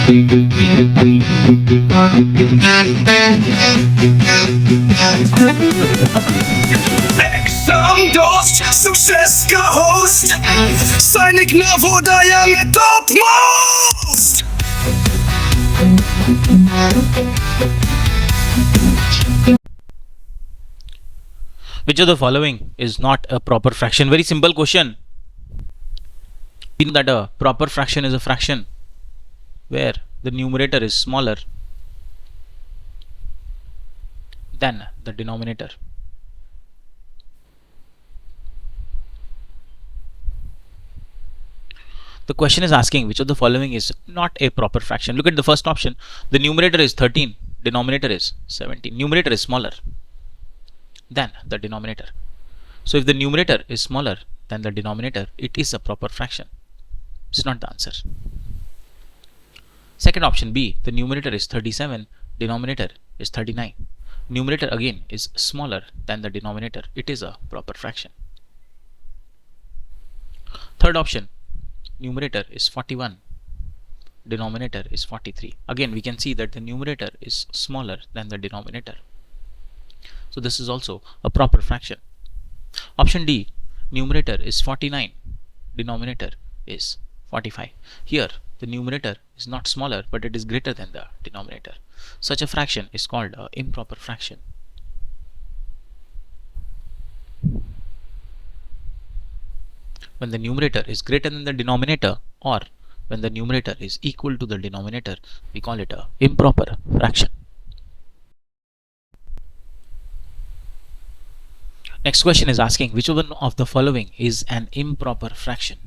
Exam dost, success का host, सैनिक नवोदय में top most. Which of the following is not a proper fraction? Very simple question. We know that a proper fraction is a fraction where the numerator is smaller than the denominator. The question is asking which of the following is not a proper fraction. Look at the first option. The numerator is 13, denominator is 17. Numerator is smaller than the denominator. So if the numerator is smaller than the denominator, it is a proper fraction. This is not the answer. Second option B, the numerator is 37, denominator is 39. Numerator again is smaller than the denominator. It is a proper fraction. Third option, numerator is 41, denominator is 43. Again we can see that the numerator is smaller than the denominator. So this is also a proper fraction. Option D, numerator is 49, denominator is 45. Here the numerator is not smaller but it is greater than the denominator. Such a fraction is called an improper fraction. When the numerator is greater than the denominator or when the numerator is equal to the denominator, we call it an improper fraction. Next question is asking which one of the following is an improper fraction.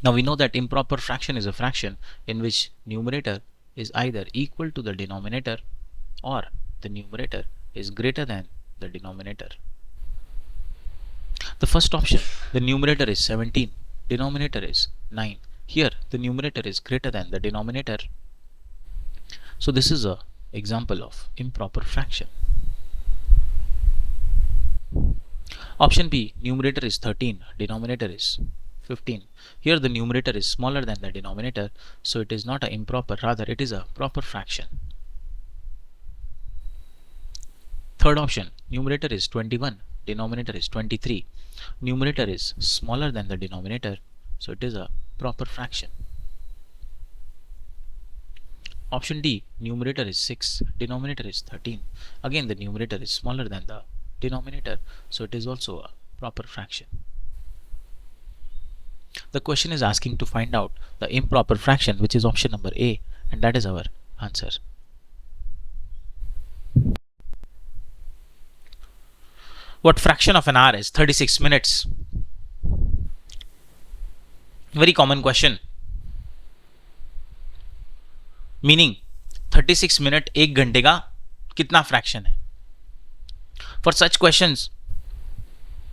Now we know that improper fraction is a fraction in which numerator is either equal to the denominator or the numerator is greater than the denominator. The first option, the numerator is 17, denominator is 9. Here the numerator is greater than the denominator. So this is an example of improper fraction. Option B, numerator is 13, denominator is 15. Here the numerator is smaller than the denominator, so it is not an improper, rather it is a proper fraction. Third option, numerator is 21, denominator is 23. Numerator is smaller than the denominator, so it is a proper fraction. Option D, numerator is 6, denominator is 13. Again the numerator is smaller than the denominator, so it is also a proper fraction. The question is asking to find out the improper fraction, which is option number A, and that is our answer. What fraction of an hour is 36 minutes? Very common question. Meaning 36 minute एक घंटे का कितना fraction है? For such questions,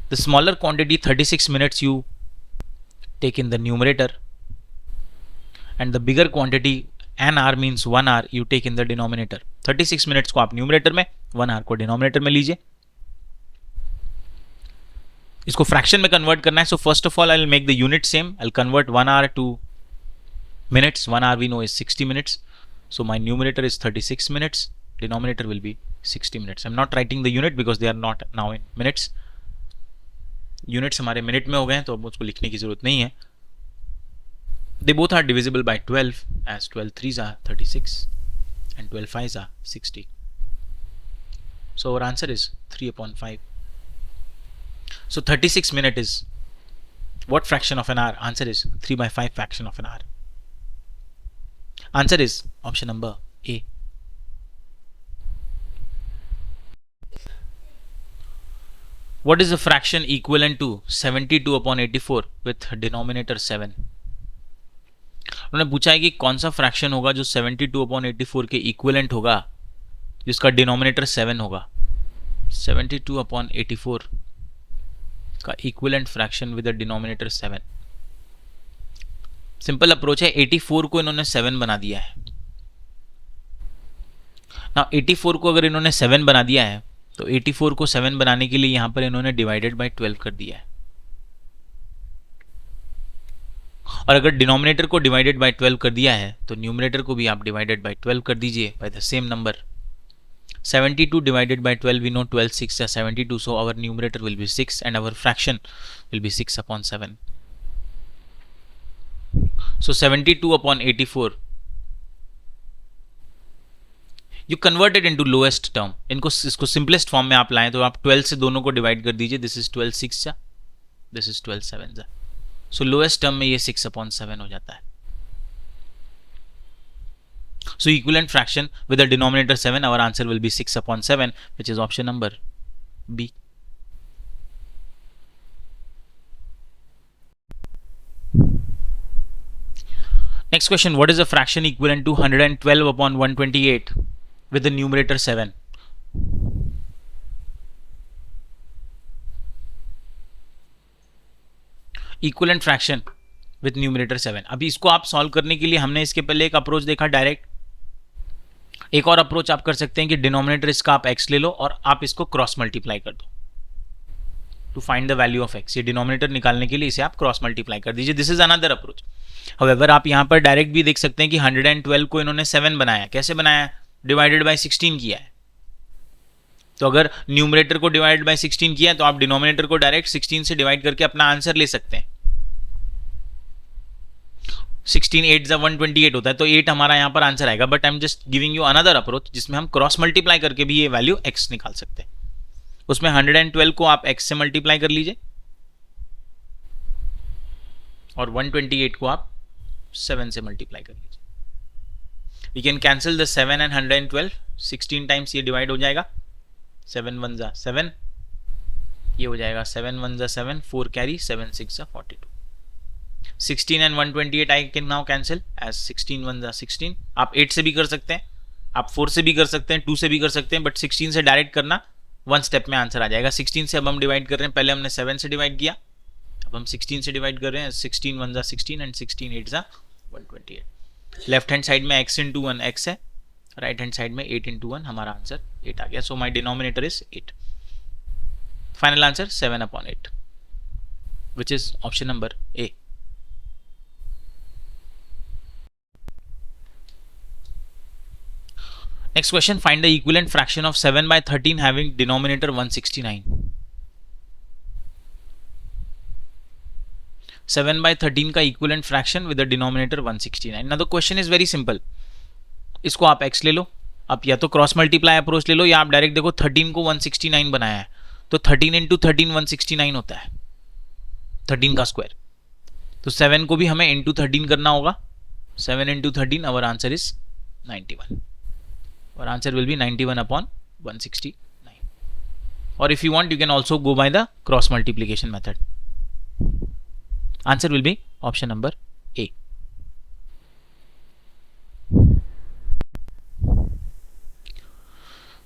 the smaller quantity 36 minutes you take in the numerator and the bigger quantity an hour means 1 hour you take in the denominator. 36 minutes को आप numerator में, 1 hour को denominator में लीजिए. इसको फ्रैक्शन में convert करना है. So first of all I will make the unit same. I will convert 1 hour to minutes. 1 hour we know is 60 minutes. So my numerator is 36 minutes. Denominator will be 60 minutes. I'm not writing the unit because they are not now in minutes. Units हमारे minute में हो गए हैं तो अब मुझको लिखने की जरूरत नहीं है. They both are divisible by 12 as 12 3s are 36 and 12 5s are 60. So our answer is 3/5. So 36 minute is what fraction of an hour? Answer is 3/5 fraction of an hour. Answer is option number A. What is the fraction equivalent to 72/84 with denominator 7? उन्होंने पूछा है कि कौन सा fraction होगा जो 72/84 के equivalent होगा जिसका डिनोमिनेटर 7 होगा. 72/84 का equivalent fraction with the denominator 7. Simple approach है. 84 को इन्होंने 7 बना दिया है. ना 84 को अगर इन्होंने 7 बना दिया है तो 84 को 7 बनाने के लिए यहां पर इन्होंने डिवाइडेड बाय 12 कर दिया है. और अगर डिनोमिनेटर को डिवाइडेड बाय 12 कर दिया है तो न्यूमरेटर को भी आप डिवाइडेड बाय 12 कर दीजिए by the same number. 72 divided by 12, we know 12 6 are 72, so our numerator will be 6 and our fraction will be 6 upon 7. So 72 upon 84, you convert it into lowest term. इसको simplest form में आप लाएं तो आप 12 से दोनों को divide कर दीजिए. This is 12 6 जा, this is 12 7 जा. So lowest term में ये 6 upon 7 हो जाता है. So equivalent fraction with the denominator 7, our answer will be 6 upon 7, which is option number B. Next question, what is a fraction equivalent to 112 upon 128 with the numerator 7? Equivalent fraction with numerator 7. अभी इसको आप solve करने के लिए हमने इसके पहले एक अप्रोच देखा डायरेक्ट. एक और अप्रोच आप कर सकते हैं कि डिनोमिनेटर इसका आप x ले लो और आप इसको क्रॉस मल्टीप्लाई कर दो to find the value of x. ये डिनोमिनेटर निकालने के लिए इसे आप क्रॉस मल्टीप्लाई कर दीजिए. This is another approach. However आप यहां पर डायरेक्ट भी देख सकते हैं कि 112 को इन्होंने 7 बनाया. कैसे बनाया? डिवाइडेड बाय 16 किया है. तो अगर न्यूमरेटर को डिवाइडेड बाय 16 किया है तो आप डिनोमिनेटर को डायरेक्ट 16 से डिवाइड करके अपना आंसर ले सकते हैं. 16 8 जा 128 होता है तो 8 हमारा यहां पर आंसर आएगा. But I am just giving you another approach जिसमें हम क्रॉस मल्टीप्लाई करके भी ये वैल्यू x निकाल सकते हैं. उसमें 112 को आप x से मल्टीप्लाई कर लीजिए और 128 को आप 7 से मल्टीप्लाई कर लीजिए. We can cancel the 7 and 112. 16 times ये डिवाइड हो जाएगा. 7 1 जा 7, ये हो जाएगा 7 1 जा 7, 4 कैरी, 7 6 जा 42. 16 and 128 I can now cancel as 16 1 जा 16. आप 8 से भी कर सकते हैं, आप 4 से भी कर सकते हैं, 2 से भी कर सकते हैं, बट 16 से डायरेक्ट करना, वन स्टेप में आंसर आ जाएगा. 16 से अब हम डिवाइड कर रहे हैं. पहले हमने 7 से डिवाइड किया, अब हम 16 से डिवाइड कर रहे हैं. 16 1 जा 16 एंड 16 8 जा 128. लेफ्ट हैंड साइड में x इंटू 1 x है, राइट हैंड साइड में 8 इंटू 1, हमारा आंसर 8 आ गया. So my denominator is 8. Final answer 7 upon 8, which is option number A. Next question, find the equivalent fraction of 7 by 13 having denominator 169. 7 by 13 का equivalent fraction with the denominator 169. Now the question is very simple. इसको आप x ले लो, आप या तो cross multiply approach ले लो या आप डायरेक्ट देखो 13 को 169 बनाया है तो 13 इंटू 13 169 होता है, 13 का स्क्वायर. तो 7 को भी हमें इंटू 13 करना होगा. 7 into 13, our answer is 91. Our answer will be 91 upon 169. Or if you want, you can also go by the cross multiplication method. Answer will be option number A.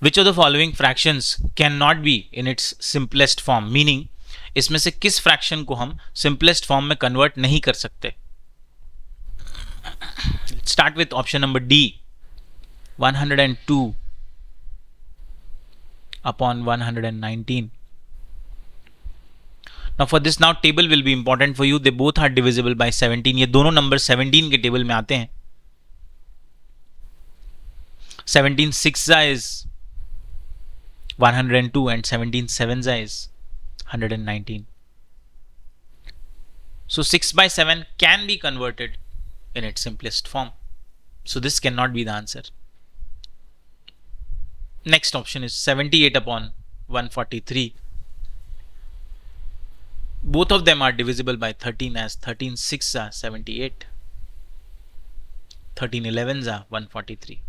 Which of the following fractions cannot be in its simplest form? Meaning, इसमें से किस fraction को हम simplest form में convert नहीं कर सकते? Start with option number D. 102 upon 119. Now for this, now table will be important for you. They both are divisible by 17. ये दोनों नंबर 17 के टेबल में आते हैं. 17 6 is 102 and 17 7 is 119. So 6 by 7 can be converted in its simplest form. So this cannot be the answer. Next option is 78 upon 143. Both of them are divisible by 13 as 13 6 are 78. 13 11 are 143.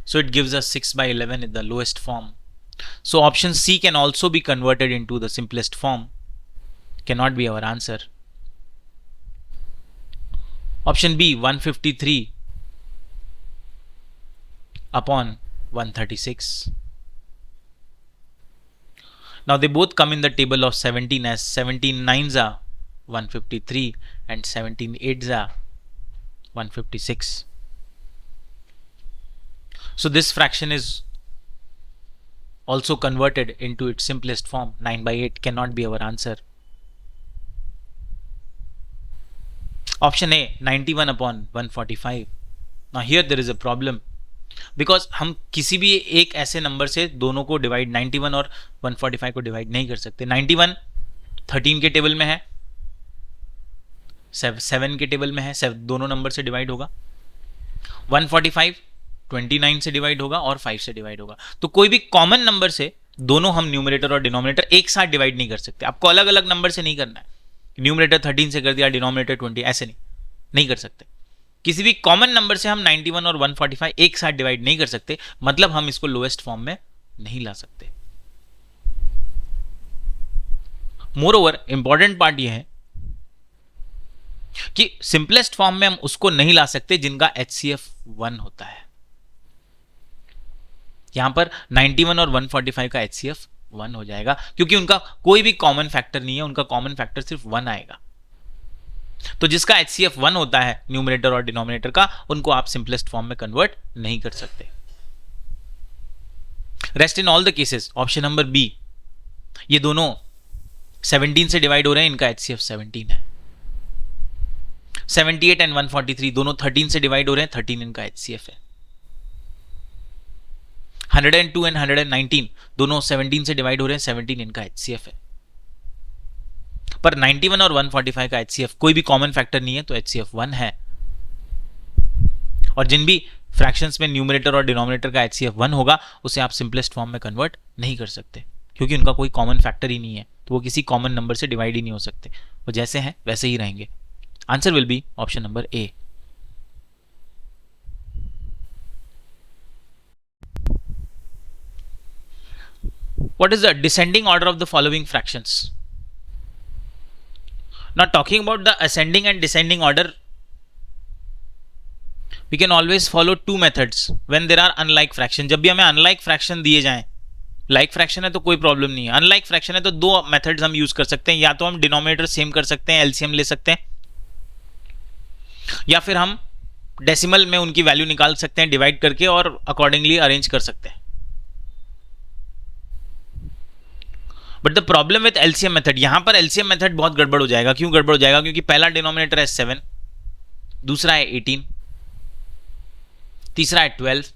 So it gives us 6 by 11 in the lowest form. So option C can also be converted into the simplest form. Cannot be our answer. Option B, 153 upon 136. Now they both come in the table of 17 as 17 9s are 153 and 17 8s are 156. So this fraction is also converted into its simplest form. 9 by 8 cannot be our answer. Option A 91 upon 145. Now here there is a problem because हम किसी भी एक ऐसे number से दोनों को divide 91 और 145 को डिवाइड नहीं कर सकते. 91 13 के टेबल में है, 7 के टेबल में है, दोनों नंबर से डिवाइड होगा. 145 29 से डिवाइड होगा और 5 से डिवाइड होगा. तो कोई भी कॉमन नंबर से दोनों हम न्यूमरेटर और डिनोमिनेटर एक साथ डिवाइड नहीं कर सकते. आपको अलग अलग नंबर से नहीं करना है. न्यूमरेटर 13 से कर दिया, डिनोमिनेटर 20, ऐसे नहीं कर सकते. किसी भी कॉमन नंबर से हम 91 और 145 एक साथ डिवाइड नहीं कर सकते, मतलब हम इसको लोएस्ट फॉर्म में नहीं ला सकते. मोर ओवर इंपॉर्टेंट पार्ट यह है कि सिंपलेस्ट फॉर्म में हम उसको नहीं ला सकते जिनका HCF 1 होता है. यहां पर 91 और 145 का HCF 1 हो जाएगा क्योंकि उनका कोई भी कॉमन फैक्टर नहीं है, उनका कॉमन फैक्टर सिर्फ 1 आएगा. तो जिसका HCF 1 होता है न्यूमरेटर और डिनोमिनेटर का, उनको आप सिंपलेस्ट फॉर्म में कन्वर्ट नहीं कर सकते. Rest in all the cases option number B, ये दोनों 17 से डिवाइड हो रहे हैं, इनका HCF 17 है. 78 एंड 143 दोनों 13 से डिवाइड हो रहे हैं, 13 इनका HCF है. 102 एंड 119 दोनों 17 से डिवाइड हो रहे हैं, 17 इनका HCF है. पर 91 और 145 का HCF कोई भी कॉमन फैक्टर नहीं है, तो HCF 1 है. और जिन भी फ्रैक्शंस में न्यूमरेटर और डिनोमिनेटर का HCF 1 होगा, उसे आप सिंपलेस्ट फॉर्म में कन्वर्ट नहीं कर सकते क्योंकि उनका कोई कॉमन फैक्टर ही नहीं है, तो वो किसी कॉमन नंबर से डिवाइड ही नहीं हो सकते. वो जैसे हैं वैसे ही रहेंगे. Answer will be option number A. What is the descending order of the following fractions? Now talking about the ascending and descending order, we can always follow two methods when there are unlike fraction. जब भी हमें unlike fraction दिए जाएं, like fraction है तो कोई problem नहीं है, unlike fraction है तो दो मेथड्स हम यूज कर सकते हैं. या तो हम डिनोमिनेटर सेम कर सकते हैं, LCM ले सकते हैं, या फिर हम डेसिमल में उनकी वैल्यू निकाल सकते हैं डिवाइड करके और अकॉर्डिंगली अरेंज कर सकते हैं. But the problem with LCM method, यहां पर LCM मेथड बहुत गड़बड़ हो जाएगा. क्यों गड़बड़ हो जाएगा? क्योंकि पहला डिनोमिनेटर है 7, दूसरा है 18, तीसरा है 12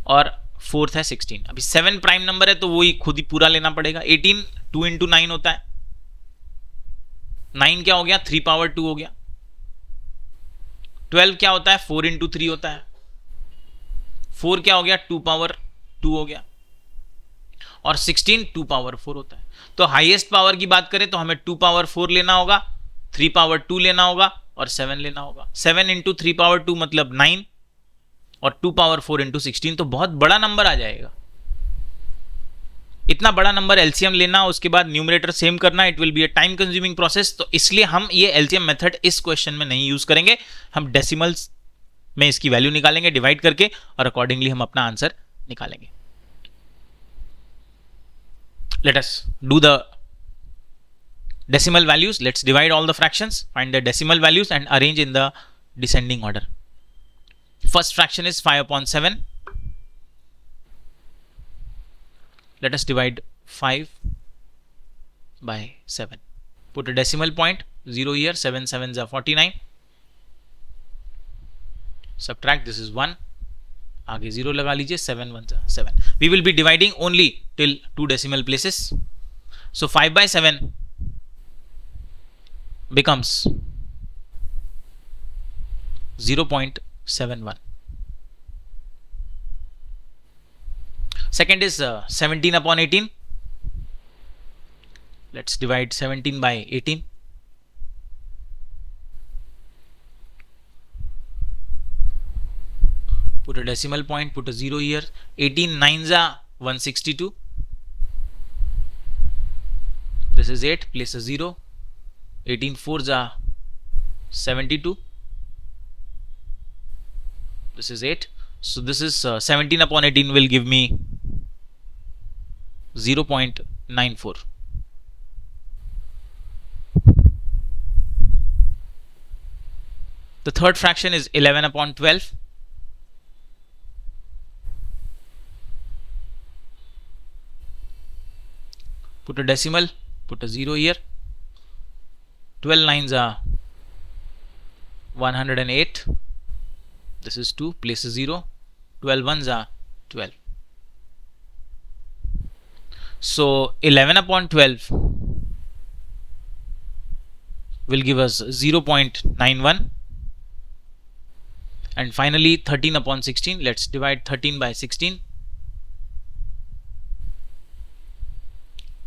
और फोर्थ है 16. अभी 7 प्राइम नंबर है तो वो ही खुद ही पूरा लेना पड़ेगा. 18 2 into 9 होता है, 9 क्या हो गया? 3 power 2 हो गया. 12 क्या होता है? 4 into 3 होता है. 4 क्या हो गया? 2 power 2 हो गया. और 16 2 power 4 होता है. तो हाईएस्ट पावर की बात करें तो हमें 2 power 4 लेना होगा, 3 power 2 लेना होगा और 7 लेना होगा. 7 into 3 power 2 मतलब 9 और 2 power 4 into 16, तो बहुत बड़ा नंबर आ जाएगा. इतना बड़ा नंबर LCM लेना, उसके बाद न्यूमरेटर सेम करना, it will be a time consuming process. तो इसलिए हम ये LCM मेथड इस क्वेश्चन में नहीं यूज करेंगे. हम डेसिमल्स में इसकी वैल्यू निकालेंगे डिवाइड करके और अकॉर्डिंगली हम अपना आंसर निकालेंगे. Let us do the decimal values. Let's divide all the fractions, find the decimal values and arrange in the descending order. First fraction is 5 upon 7. Let us divide 5 by 7. Put a decimal point, 0 here, 7 7s are 49. Subtract, this is 1. आगे 0 लगा लीजिए, 7 1s are 7. We will be dividing only till 2 decimal places. So 5 by 7 becomes 0.71. Second is 17 upon 18. Let's divide 17 by 18. Put a decimal point, put a 0 here. 18 9s are 162. This is 8, place a 0. 18 4s are 72. This is 8. So this is 17 upon 18 will give me 0.94. The third fraction is 11 upon 12. Put a decimal, put a 0 here. 12 9s are 108. This is 2, place a 0. 12 ones are 12. So 11 upon 12 will give us 0.91. And finally 13 upon 16. Let's divide 13 by 16.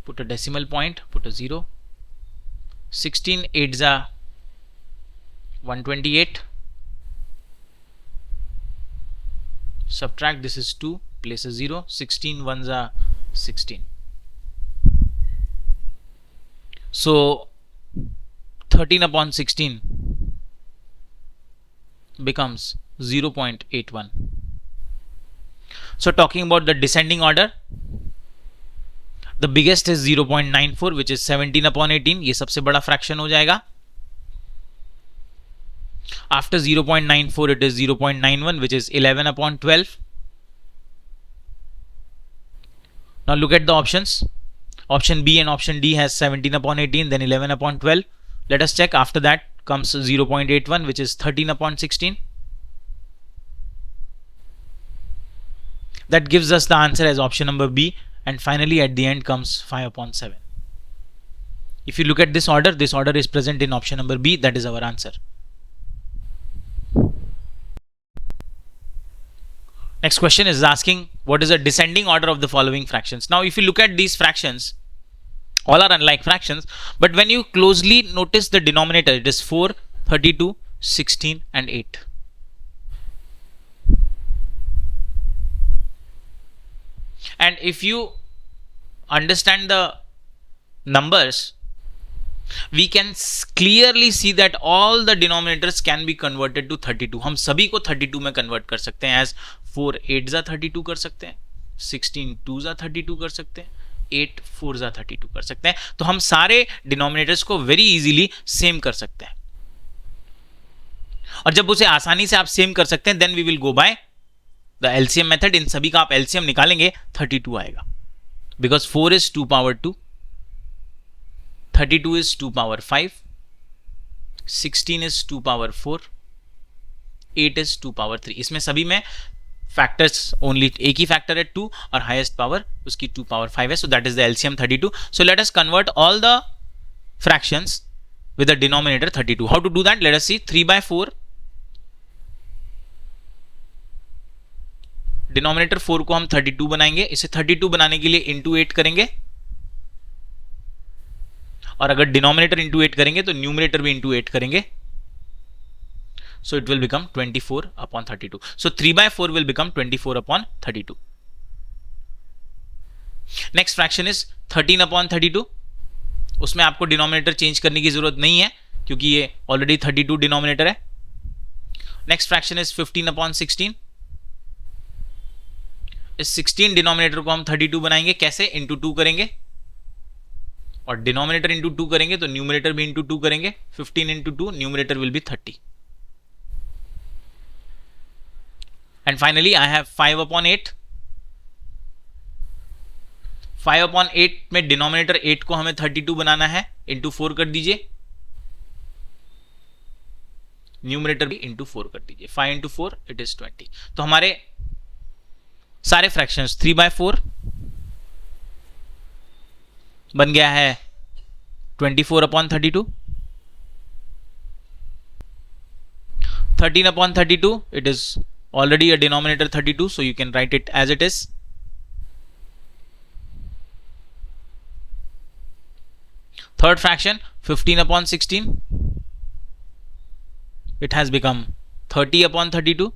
Put a decimal point, put a 0. 16 8s are 128. Subtract, this is 2, place a 0. 16 ones are 16. So 13 upon 16 becomes 0.81. So talking about the descending order, the biggest is 0.94, which is 17 upon 18. ये सबसे बड़ा fraction हो जाएगा. After 0.94 it is 0.91, which is 11 upon 12. Now look at the options. Option B and option D has 17 upon 18, then 11 upon 12. Let us check. After that comes 0.81, which is 13 upon 16. That gives us the answer as option number B. And finally at the end comes 5 upon 7. If you look at this order is present in option number B. That is our answer. Next question is asking what is the descending order of the following fractions. Now if you look at these fractions, all are unlike fractions, but when you closely notice the denominator, it is 4, 32, 16 and 8. And if you understand the numbers, we can clearly see that all the denominators can be converted to 32. हम सभी को 32 में convert कर सकते हैं. As 4 8s are 32 कर सकते हैं, 16 2s are 32 कर सकते हैं, 8 4s are 32 कर सकते हैं. तो हम सारे denominators को very easily same कर सकते हैं. और जब उसे आसानी से आप same कर सकते हैं, then we will go by the LCM method. इन सभी का आप LCM निकालेंगे, 32 आएगा. Because 4 is 2 power 2. 32 is 2 power 5, 16 is 2 power 4, 8 is 2 power 3. इसमें सभी में factors only एक ही factor है 2 और highest power उसकी 2 power 5 है. So that is the LCM 32. So let us convert all the fractions with the denominator 32. How to do that? Let us see. 3 by 4. Denominator 4 को हम 32 बनाएंगे. इसे 32 बनाने के लिए into 8 करेंगे. और अगर डिनोमिनेटर इंटू 8 करेंगे तो न्यूमरेटर भी इंटू 8 करेंगे. So it will become 24 upon 32. So 3 by 4 will become 24 upon 32. Next fraction is 13 upon 32. उसमें आपको डिनोमिनेटर चेंज करने की जरूरत नहीं है क्योंकि ये ऑलरेडी 32 डिनोमिनेटर है. Next fraction is 15 upon 16. इस 16 डिनोमिनेटर को हम 32 बनाएंगे. कैसे? इंटू 2 करेंगे और डिनोमिनेटर इंटू 2 करेंगे तो न्यूमरेटर भी इंटू 2 करेंगे. 15 into 2 numerator will B 30. And finally I have 5 upon 8. 5 upon 8 में डिनोमिनेटर 8 को हमें 32 बनाना है. इंटू 4 कर दीजिए, न्यूमरेटर भी इंटू 4 कर दीजिए. 5 इंटू 4 इट इज 20. तो हमारे सारे फ्रैक्शंस 3 by 4 बन गया है 24 upon 32. 13 upon 32, it is already a denominator 32, so you can write it as it is. Third fraction 15 upon 16, it has become 30 upon 32.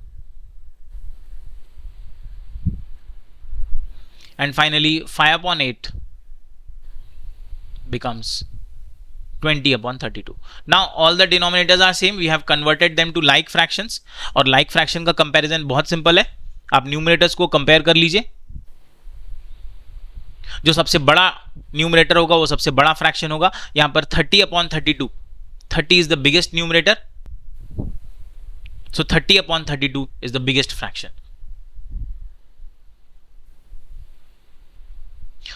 And finally 5 upon 8 becomes 20 upon 32. Now all the denominators are same. We have converted them to like fractions. और like fraction का comparison बहुत simple है. आप numerators को compare कर लीजिए. जो सबसे बड़ा numerator होगा वो सबसे बड़ा fraction होगा. यहाँ पर 30 upon 32. 30 is the biggest numerator. So 30 upon 32 is the biggest fraction.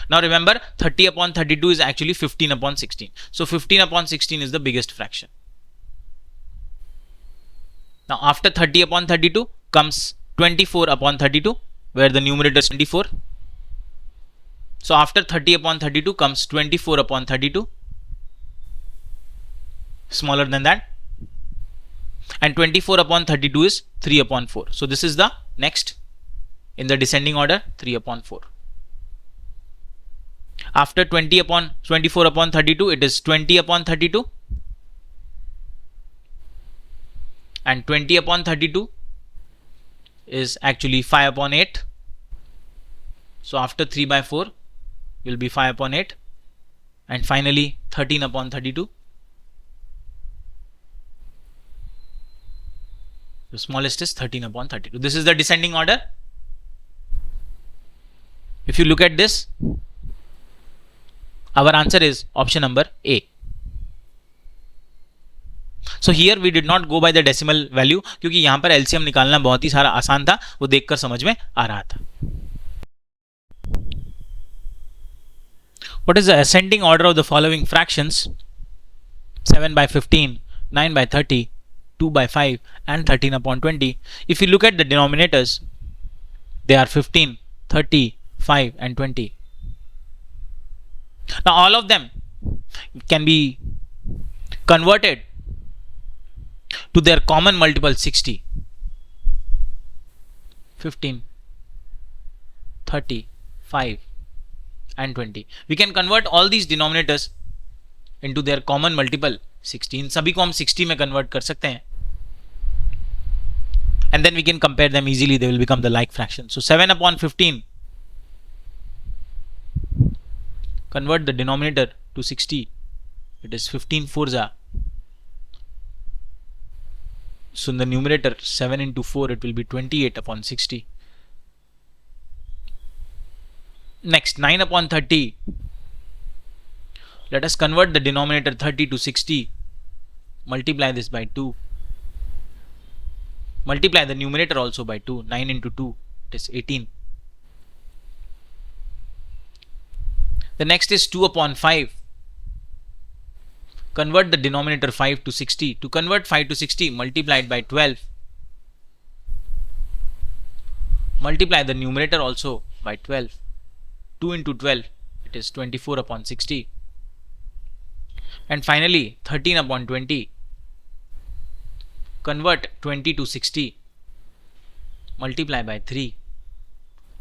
Now remember 30 upon 32 is actually 15 upon 16. So 15 upon 16 is the biggest fraction. Now after 30 upon 32 comes 24 upon 32, where the numerator is 24. So after 30 upon 32 comes 24 upon 32, smaller than that, and 24 upon 32 is 3 upon 4. So this is the next in the descending order, 3 upon 4. After 20 upon 24 upon 32, it is 20 upon 32, and 20 upon 32 is actually 5 upon 8. So after 3 by 4 will be 5 upon 8, and finally 13 upon 32. The smallest is 13 upon 32. This is the descending order. If you look at this, our answer is option number A. So here we did not go by the decimal value, क्योंकि यहाँ पर LCM निकालना बहुत ही सारा आसान था, वो देखकर समझ में आ रहा था. What is the ascending order of the following fractions? 7 by 15, 9 by 30, 2 by 5 and 13 upon 20. If you look at the denominators, they are 15, 30, 5 and 20. Now all of them can be converted to their common multiple 60. 15, 30, 5 and 20. We can convert all these denominators into their common multiple 60. इन सभी को हम 60 में convert कर सकते हैं. And then we can compare them easily. They will become the like fraction. So 7 upon 15, convert the denominator to 60. It is 15 fours. So in the numerator, 7 into 4, it will be 28 upon 60. Next, 9 upon 30. Let us convert the denominator 30 to 60. Multiply this by 2. Multiply the numerator also by 2. 9 into 2, it is 18. The next is 2 upon 5. Convert the denominator 5 to 60. To convert 5 to 60, multiply it by 12. Multiply the numerator also by 12. 2 into 12, it is 24 upon 60. And finally 13 upon 20. Convert 20 to 60. Multiply by 3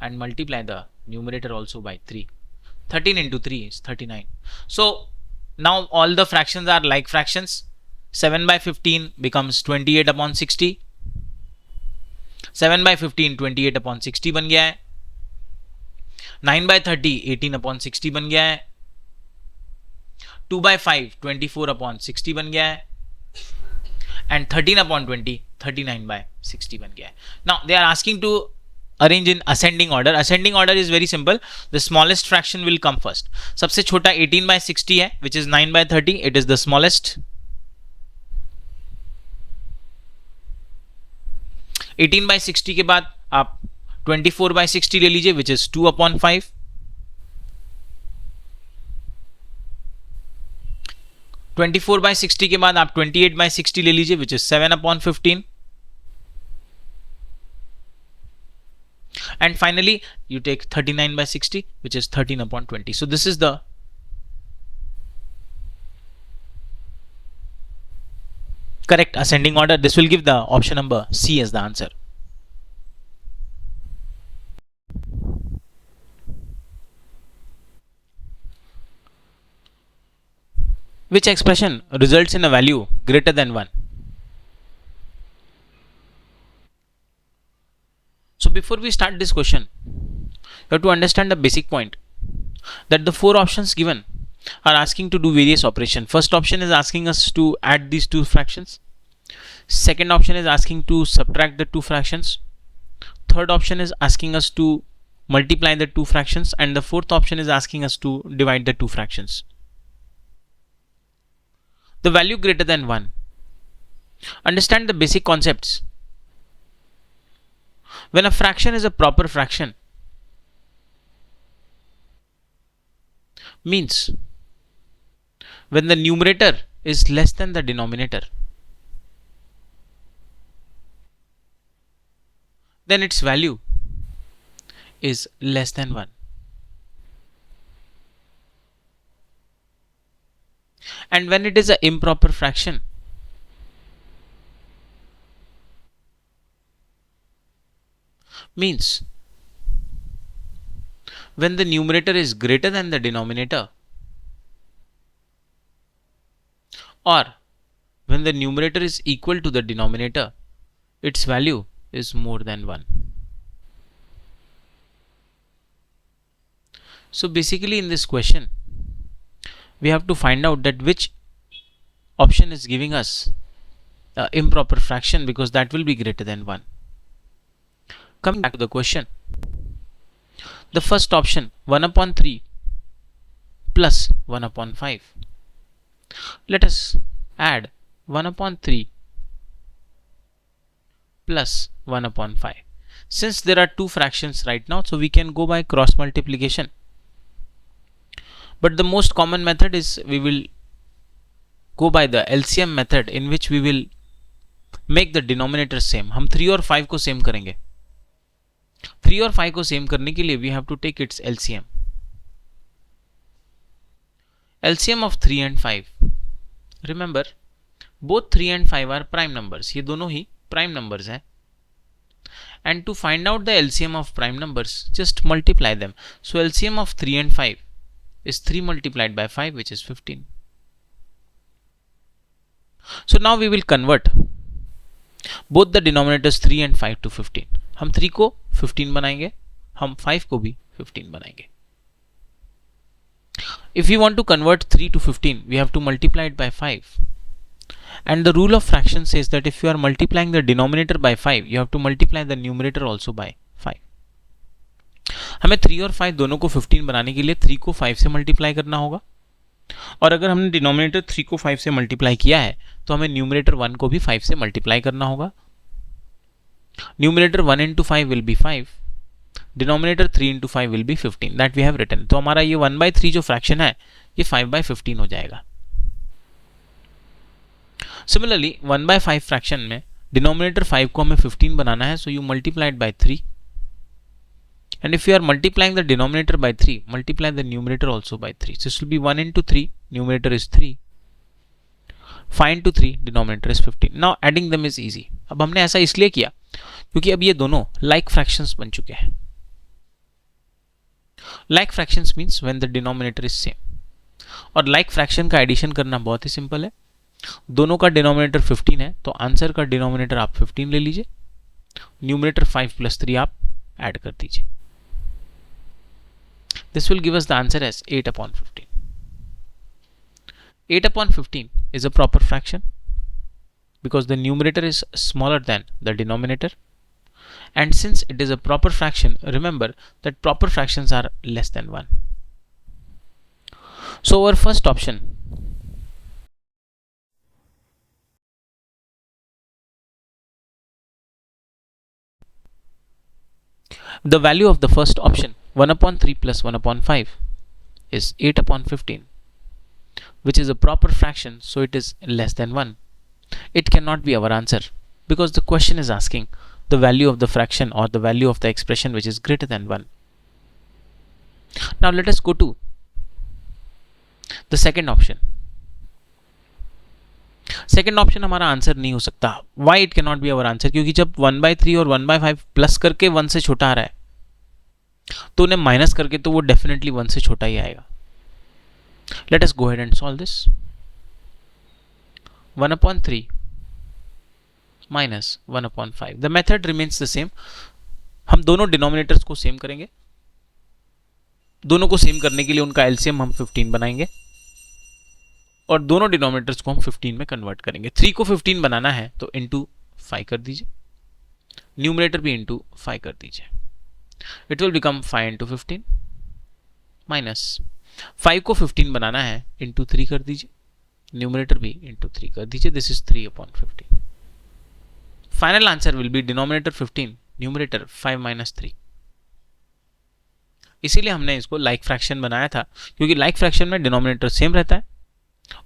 and multiply the numerator also by 3. 13 into 3 is 39. So now all the fractions are like fractions. 7 by 15 becomes 28 upon 60. 7 by 15 28 upon 60 बन गया है. 9 by 30 18 upon 60 बन गया है. 2 by 5 24 upon 60 बन गया है. And 13 upon 20 39 by 60 बन गया है. Now they are asking to arrange in ascending order. Ascending order is very simple. The smallest fraction will come first. सबसे छोटा 18 by 60 है, which is 9 by 30. It is the smallest. 18 by 60 के बाद आप 24 by 60 ले लीजिए, which is 2 upon 5. 24 by 60 के बाद आप 28 by 60 ले लीजिए, which is 7 upon 15. And finally you take 39 by 60, which is 13 upon 20. So this is the correct ascending order. This will give the option number C as the answer. Which expression results in a value greater than 1? So before we start this question, you have to understand the basic point that the four options given are asking to do various operations. First option is asking us to add these two fractions. Second option is asking to subtract the two fractions. Third option is asking us to multiply the two fractions, and the fourth option is asking us to divide the two fractions. The value greater than 1. Understand the basic concepts. When a fraction is a proper fraction, means when the numerator is less than the denominator. then its value is less than 1. And when it is an improper fraction, means when the numerator is greater than the denominator, or when the numerator is equal to the denominator, its value is more than 1. So basically in this question, we have to find out that which option is giving us improper fraction, because that will be greater than 1. Coming back to the question, the first option 1 upon 3 plus 1 upon 5. Let us add 1 upon 3 plus 1 upon 5. Since there are two fractions right now, so we can go by cross multiplication. But the most common method is we will go by the LCM method, in which we will make the denominator same. हम 3 और 5 को same करेंगे. 3 और 5 को same करने के लिए we have to take its LCM. LCM of 3 and 5. Remember, both 3 and 5 are prime numbers. ये दोनों ही prime numbers हैं. And to find out the LCM of prime numbers, just multiply them. So LCM of 3 and 5 is 3 multiplied by 5, which is 15. So now we will convert both the denominators 3 and 5 to 15. हम 3 को 15 बनाएंगे, हम 5 को भी 15 बनाएंगे. If we want to convert 3 to 15, we have to multiply it by 5. And the rule of fraction says that if you are multiplying the denominator by 5, you have to multiply the numerator also by 5. हमें 3 और 5 दोनों को 15 बनाने के लिए 3 को 5 से multiply करना होगा, और अगर हमने डिनोमिनेटर 3 को 5 से मल्टीप्लाई किया है तो हमें न्यूमरेटर 1 को भी 5 से मल्टीप्लाई करना होगा. Numerator 1 into 5 will be 5, denominator 3 into 5 will be 15. That we have written. तो हमारा ये 1/3 जो फ्रैक्शन है ये 5/15 हो जाएगा. सिमिलरली 1/5 फ्रैक्शन में डिनोमिनेटर 5 को हमें 15 बनाना है, so you multiplied by 3. And if you are multiplying the denominator by 3, multiply the numerator also by 3. So this will be 1 into 3, numerator is 3. 5 into 3, denominator is 15. Now adding them is easy. अब हमने ऐसा इसलिए किया क्योंकि अब ये दोनों like fractions बन चुके हैं. Like fractions means when the denominator is same. और like fraction का एडिशन करना बहुत ही सिंपल है. दोनों का डिनोमिनेटर 15 है, तो आंसर का डिनोमिनेटर आप 15 ले लीजिए, न्यूमरेटर 5 plus 3 आप ऐड कर दीजिए. This will give us the answer as 8 upon 15. 8 upon 15 is a proper fraction because the numerator is smaller than the denominator, and since it is a proper fraction, remember that proper fractions are less than 1. So our first option, the value of the first option 1 upon 3 plus 1 upon 5 is 8 upon 15, which is a proper fraction, so it is less than 1. It cannot be our answer because the question is asking the value of the fraction or the value of the expression which is greater than 1. Now let us go to the second option. Second option हमारा answer नहीं हो सकता. Why it can not be our answer? क्योंकि जब 1/3 और 1/5 plus करके 1 से छोटा आ रहा है तो उन्हें माइनस करके तो वो डेफिनेटली 1 से छोटा ही आएगा. Late us go ahead and solve this. 1 upon 3 minus 1 upon 5. The method remains the same. हम दोनों डिनोमिनेटर्स को सेम करेंगे. दोनों को सेम करने के लिए उनका एलसीएम हम 15 बनाएंगे और दोनों डिनोमिनेटर्स को हम 15 में कन्वर्ट करेंगे. 3 को 15 बनाना है तो इंटू 5 कर दीजिए, न्यूमरेटर भी इंटू 5 कर दीजिए. It will become 5 into 15 minus 5 को 15 बनाना है इंटू 3 कर दीजिए, न्यूमरेटर भी इंटू 3 कर दीजिए. This is 3 upon 15. Final answer will be denominator 15, numerator 5 minus 3. इसीलिए हमने इसको लाइक फ्रैक्शन बनाया था, क्योंकि लाइक फ्रैक्शन में डिनोमिनेटर सेम रहता है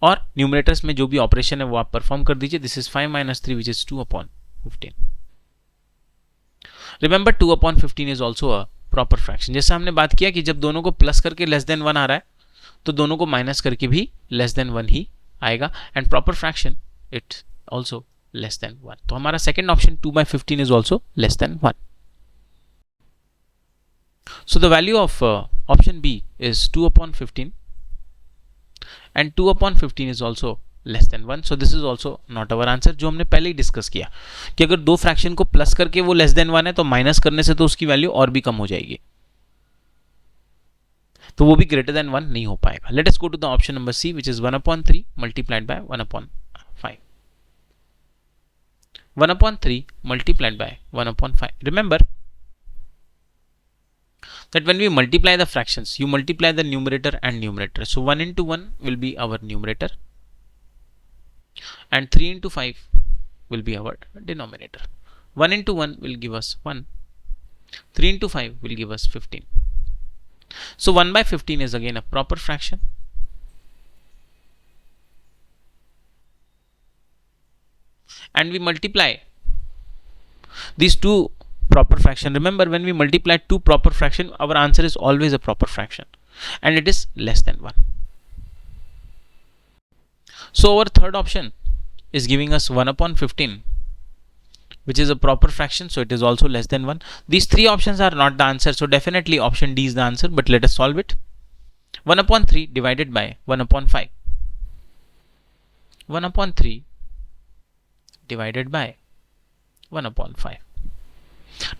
और न्यूमरेटर्स में जो भी ऑपरेशन है वो आप परफॉर्म कर दीजिए. This is 5 minus 3 which is 2 upon 15. Remember 2/15 is also a proper fraction. जैसे हमने बात किया कि जब दोनों को प्लस करके लेस देन 1 आ रहा है तो दोनों को माइनस करके भी लेस देन 1 ही आएगा. And proper fraction it also less than 1. तो हमारा second option 2/15 is also less than 1. So the value of option B is 2/15 and 2/15 is also less than 1. So this is also not our answer, जो हमने पहले ही discuss किया कि अगर दो fraction को प्लस करके वो लेस देन 1 है तो माइनस करने से तो उसकी वैल्यू और भी कम हो जाएगी, तो वो भी ग्रेटर देन 1 नहीं हो पाएगा. Let us go to the option number C which is 1/3 multiplied by 1/5. 1/3 multiplied by 1/5. Remember that when we multiply the fractions, you multiply the numerator and numerator. So 1 into 1 will be our numerator and 3 into 5 will be our denominator. 1 into 1 will give us 1. 3 into 5 will give us 15. So 1/15 is again a proper fraction. And we multiply these two proper fraction. Remember, when we multiply two proper fraction, our answer is always a proper fraction and it is less than 1. So our third option is giving us 1/15 which is a proper fraction, so it is also less than 1. These three options are not the answer, so definitely option D is the answer, but let us solve it. 1/3 divided by 1/5. 1/3 divided by 1/5.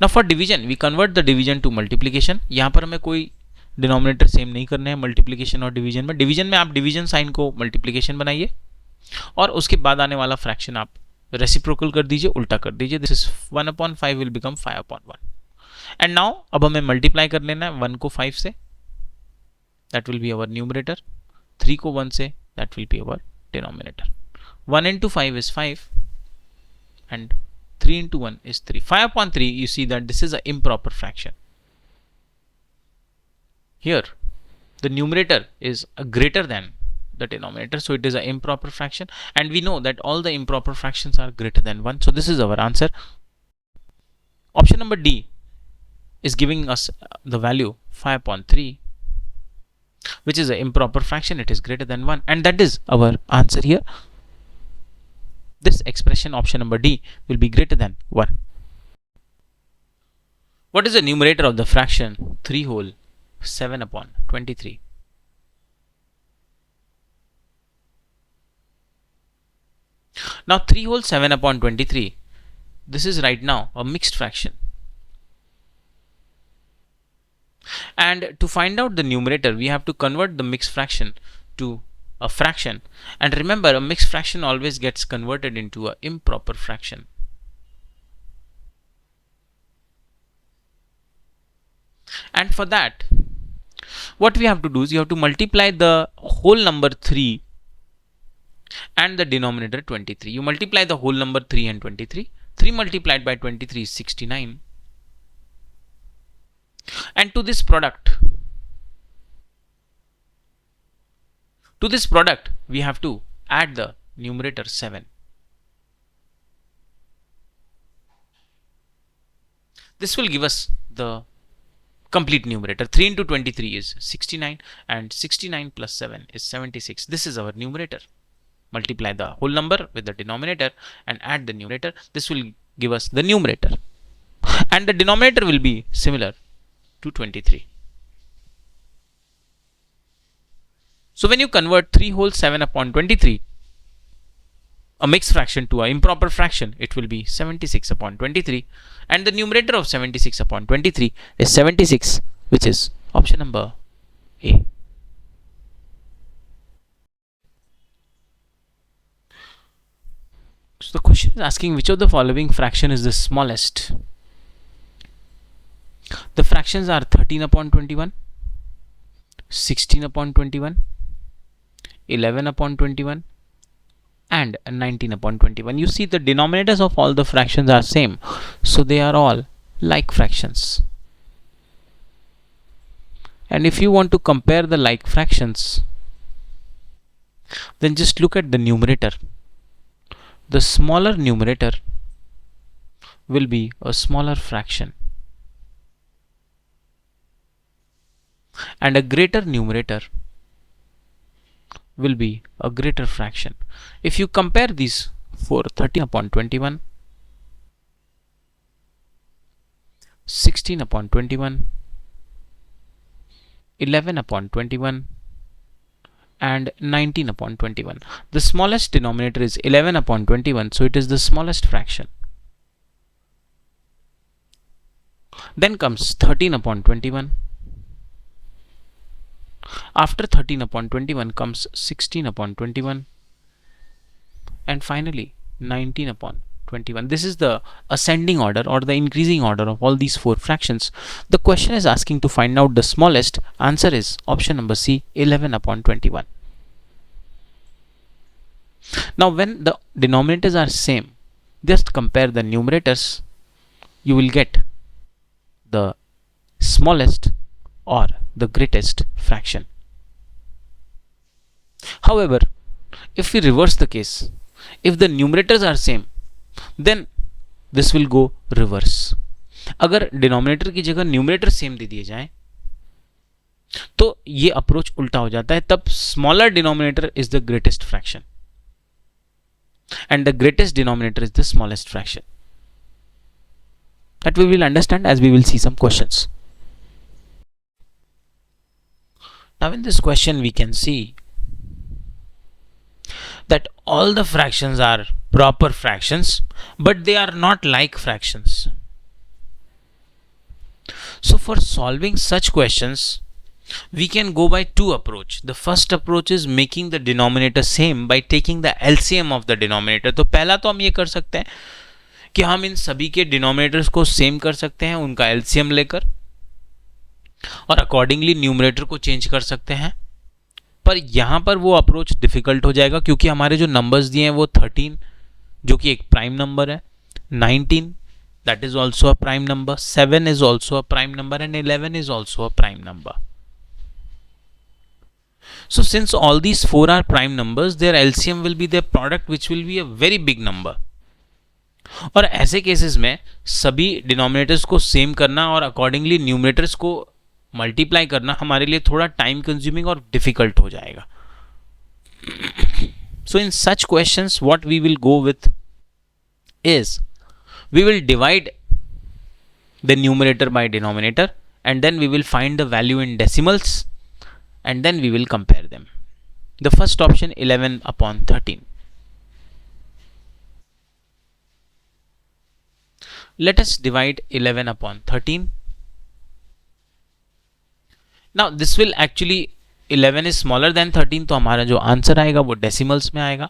Now for division, we convert the division to multiplication. यहाँ पर हमें कोई denominator same नहीं करने हैं multiplication और division में. Division में आप डिवीजन साइन को मल्टीप्लिकेशन बनाइए और उसके बाद आने वाला फ्रैक्शन आप रेसिप्रोकल कर दीजिए, उल्टा कर दीजिए. This is 1/5 will become 5/1. And now अब हमें मल्टीप्लाई कर लेना है 1 को 5 से, that will be our numerator. 3 को 1 से, that will be our denominator. 1 into 5 is 5 and 3 into 1 is 3. 5/3, you see that this is an improper fraction. Here the numerator is greater than the denominator, so it is an improper fraction, and we know that all the improper fractions are greater than 1. So this is our answer. Option number D is giving us the value 5/3 which is an improper fraction. It is greater than 1 and that is our answer here. This expression, option number D, will be greater than 1. What is the numerator of the fraction 3 whole 7/23? Now 3 whole 7/23, this is right now a mixed fraction. And to find out the numerator, we have to convert the mixed fraction to a fraction. And remember, a mixed fraction always gets converted into an improper fraction. And for that, what we have to do is you have to multiply the whole number 3 and the denominator 23. You multiply the whole number 3 and 23. 3 multiplied by 23 is 69. And to this product, we have to add the numerator 7. This will give us the complete numerator. 3 into 23 is 69 and 69 plus 7 is 76. This is our numerator. Multiply the whole number with the denominator and add the numerator. This will give us the numerator. And the denominator will be similar to 23. So when you convert 3 whole 7/23, a mixed fraction, to an improper fraction, it will be 76/23, and the numerator of 76/23 is 76, which is option number A. So the question is asking which of the following fraction is the smallest. The fractions are 13/21, 16/21, 11/21 and 19/21. You see the denominators of all the fractions are same, so they are all like fractions. And if you want to compare the like fractions, then just look at the numerator. The smaller numerator will be a smaller fraction and a greater numerator will be a greater fraction. If you compare these for 13 upon 21, 16 upon 21, 11 upon 21, and 19 upon 21. The smallest denominator is 11 upon 21, so it is the smallest fraction. Then comes 13 upon 21. After 13 upon 21 comes 16 upon 21, and finally 19 upon 21. This is the ascending order or the increasing order of all these four fractions. The question is asking to find out the smallest. Answer is option number C, 11 upon 21. Now when the denominators are same, just compare the numerators, you will get the smallest or the greatest fraction. However, if we reverse the case, if the numerators are same, then this will go reverse. अगर denominator की जगह numerator same दे दिए जाए तो ये approach उल्टा हो जाता है, तब smaller denominator is the greatest fraction and the greatest denominator is the smallest fraction. That we will understand as we will see some questions. Now in this question we can see that all the fractions are proper fractions, but they are not like fractions. So for solving such questions, we can go by two approach. The first approach is making the denominator same by taking the LCM of the denominator. तो पहला तो हम ये कर सकते हैं कि हम इन सभी के डिनोमिनेटर्स को सेम कर सकते हैं उनका LCM लेकर, और अकॉर्डिंगली न्यूमरेटर को चेंज कर सकते हैं. पर यहाँ पर वो अप्रोच डिफिकल्ट हो जाएगा क्योंकि हमारे जो नंबर्स दिए हैं वो 13 जो कि एक प्राइम नंबर है, 19 that is also a prime number, 7 is also a prime number, and 11 is also a prime number. So since all these four are prime numbers, their LCM will be their product, which will be a very big number. और ऐसे cases में सभी denominators को same करना और accordingly numerators को multiply करना हमारे लिए थोड़ा टाइम कंज्यूमिंग और डिफिकल्ट हो जाएगा. So in such questions what we will go with is we will divide the numerator by denominator and then we will find the value in decimals and then we will compare them. The first option 11 upon 13. Let us divide 11 upon 13. Now this will actually 11 is smaller than 13, तो हमारा जो answer आएगा वो decimals में आएगा.